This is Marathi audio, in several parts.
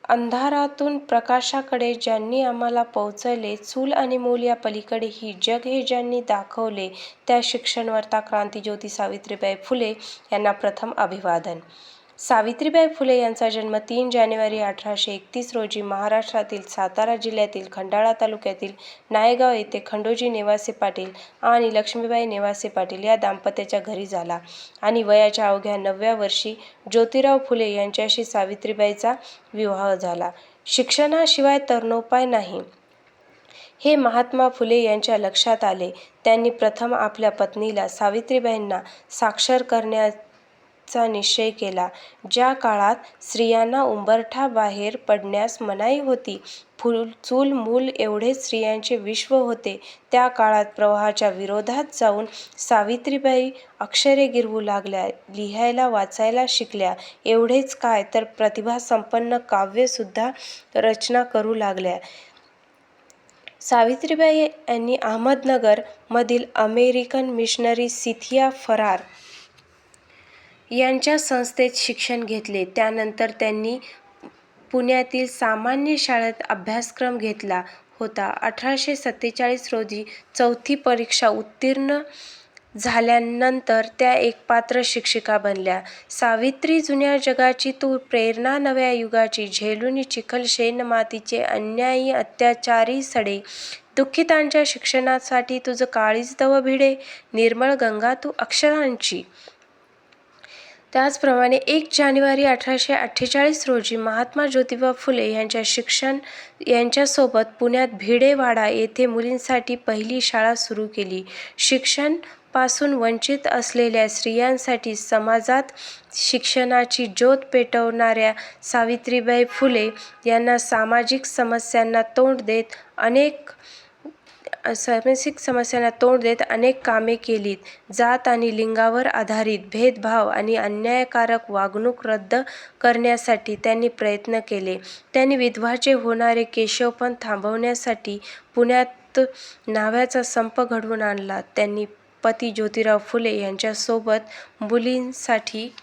अंधारातून प्रकाशाकडे ज्यांनी आम्हाला पोहोचवले, चूल आणि मूल या पलीकडेही जग हे ज्यांनी दाखवले, त्या शिक्षणवर्ता क्रांतिज्योती सावित्रीबाई फुले यांना प्रथम अभिवादन. सावित्रीबाई फुले यांचा जन्म 3 जानेवारी 1831 रोजी महाराष्ट्रातील सातारा जिल्ह्यातील खंडाळा तालुक्यातील नायगाव येथे खंडोजी नेवासे पाटील आणि लक्ष्मीबाई नेवासे पाटील या दाम्पत्याच्या घरी झाला आणि वयाच्या अवघ्या 9व्या वर्षी ज्योतिराव फुले यांच्याशी सावित्रीबाईंचा विवाह झाला. शिक्षणाशिवाय तरुणोपाय नाही, हे महात्मा फुले यांच्या लक्षात आले. त्यांनी प्रथम आपल्या पत्नीला सावित्रीबाईंना साक्षर करण्याचा निश्चय केला. ज्या काळात स्त्रियांना उंबरठ्याबाहेर पडण्यास मनाई होती, चूल मूल एवढेच स्त्रियांचे विश्व होते, त्या काळात प्रवाहाच्या विरोधात जाऊन सावित्रीबाई अक्षरे गिरवू लागल्या, लिहायला वाचायला शिकल्या. एवढेच काय तर प्रतिभासंपन्न काव्यसुद्धा रचना करू लागल्या. सावित्रीबाई यांनी अहमदनगर मधील अमेरिकन मिशनरी सिथिया फरार यांच्या संस्थेत शिक्षण घेतले. त्यानंतर त्यांनी पुण्यातील सामान्य शाळेत अभ्यासक्रम घेतला होता. 1847 रोजी 4थी परीक्षा उत्तीर्ण झाल्यानंतर त्या एक पात्र शिक्षिका बनल्या. सावित्री जुन्या जगाची तू प्रेरणा नव्या युगाची, झेलूनी चिखल शेणमातीचे अन्यायी अत्याचारी सडे, दुःखितांच्या शिक्षणासाठी तुझं काळीज तव भिडे, निर्मळ गंगा तू अक्षरांची. त्याचप्रमाणे 1 जानेवारी 1848 रोजी महात्मा ज्योतिबा फुले यांच्यासोबत पुण्यात भिडेवाडा येथे मुलींसाठी पहिली शाळा सुरू केली. शिक्षण पासून वंचित असलेल्या स्त्रियांसाठी समाजात शिक्षणाची ज्योत पेटवणाऱ्या सावित्रीबाई फुले यांना सामाजिक समस्यांना तोंड देत अनेक कामे केलीत. जात आणि लिंगावर आधारित भेदभाव आणि अन्यायकारक वागणूक रद्द करण्यासाठी त्यांनी प्रयत्न केले. त्यांनी विधवांचे होणारे केशवपण थांबवण्यासाठी पुण्यात न्हाव्याचा संप घडवून आणला. त्यांनी पती ज्योतिराव फुले यांच्यासोबत मुलींसाठी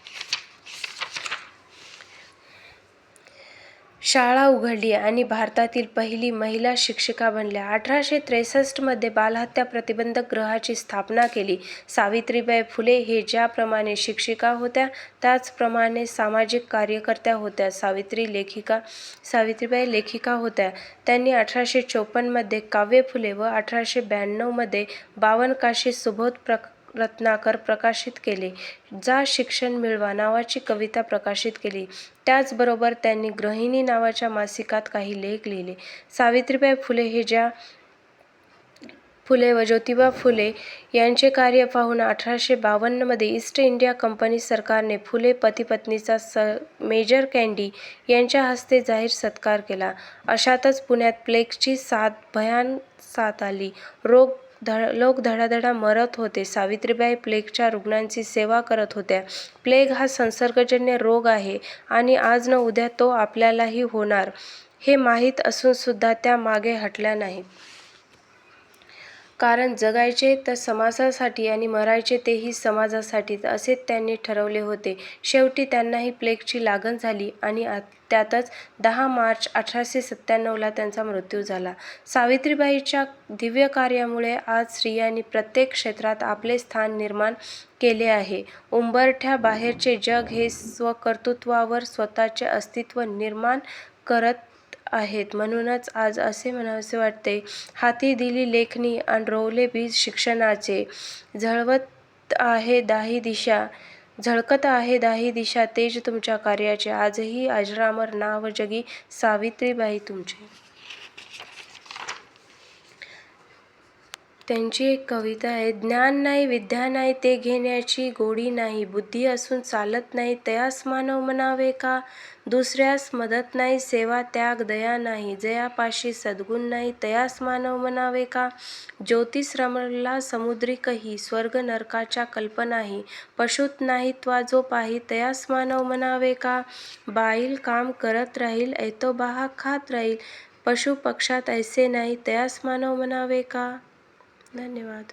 शाळा उघडली आणि भारतातील पहिली महिला शिक्षिका बनल्या. 1863 मध्ये बालहत्या प्रतिबंधक गृहाची स्थापना केली. सावित्रीबाई फुले हे ज्याप्रमाणे शिक्षिका होत्या, त्याचप्रमाणे सामाजिक कार्यकर्त्या होत्या. सावित्रीबाई लेखिका होत्या. त्यांनी 1854 मध्ये काव्य फुले व 1892 मध्ये 52 काशी सुबोध रत्नाकर प्रकाशित केले. जा शिक्षण मिळवा नावाची कविता प्रकाशित केली. त्याचबरोबर त्यांनी गृहिणी नावाच्या मासिकात काही लेख लिहिले. सावित्रीबाई फुले व ज्योतिबा फुले यांचे कार्य पाहून 1852 मध्ये ईस्ट इंडिया कंपनी सरकारने फुले पती-पत्नीचा मेजर कँडी यांच्या हस्ते जाहीर सत्कार केला. अशातच पुण्यात प्लेगची भयान साथ आली. लोक धडाधडा मरत होते. सावित्रीबाई प्लेगच्या रुग्णांची सेवा करत होत्या. प्लेग हा संसर्गजन्य रोग आहे आणि आज न उद्या तो आपल्यालाही होणार हे माहीत असून सुद्धा त्या मागे हटल्या नाहीत. कारण जगायचे तर समाजासाठी आणि मरायचे तेही समाजासाठीच असे त्यांनी ठरवले होते. शेवटी त्यांनाही प्लेगची लागण झाली आणि त्यातच 10 मार्च 1897 ला त्यांचा मृत्यू झाला. सावित्रीबाईंच्या दिव्य कार्यामुळे आज स्त्रियांनी प्रत्येक क्षेत्रात आपले स्थान निर्माण केले आहे. उंबरठ्याबाहेरचे जग हे स्वकर्तृत्वावर स्वतःचे अस्तित्व निर्माण करत आहेत. म्हणूनच आज असे म्हणावेसे वाटते, हाती दिली लेखणी अन रोवले बीज शिक्षणाचे, झळकत आहे दाही दिशा तेज तुमच्या कार्याचे, आजही अजरामर नाव जगी सावित्रीबाई तुमचे. त्यांची एक कविता आहे. ज्ञान नाही विद्या नाही ते घेण्याची गोडी नाही, बुद्धी असून चालत नाही तयास मानव म्हणावे का, दुसऱ्यास मदत नाही सेवा त्याग दया नाही, जयापाशी सद्गुण नाही तयास मानव म्हणावे का, ज्योतिष रमला समुद्रिकही स्वर्ग नरकाच्या कल्पनाही, पशुत नाही त्वा जो पाही तयास मानव म्हणावे का, बाईल काम करत राहील ऐतोबाहा खात राहील, पशु पक्षात ऐसे नाही तयास मानव म्हणावे का. धन्यवाद.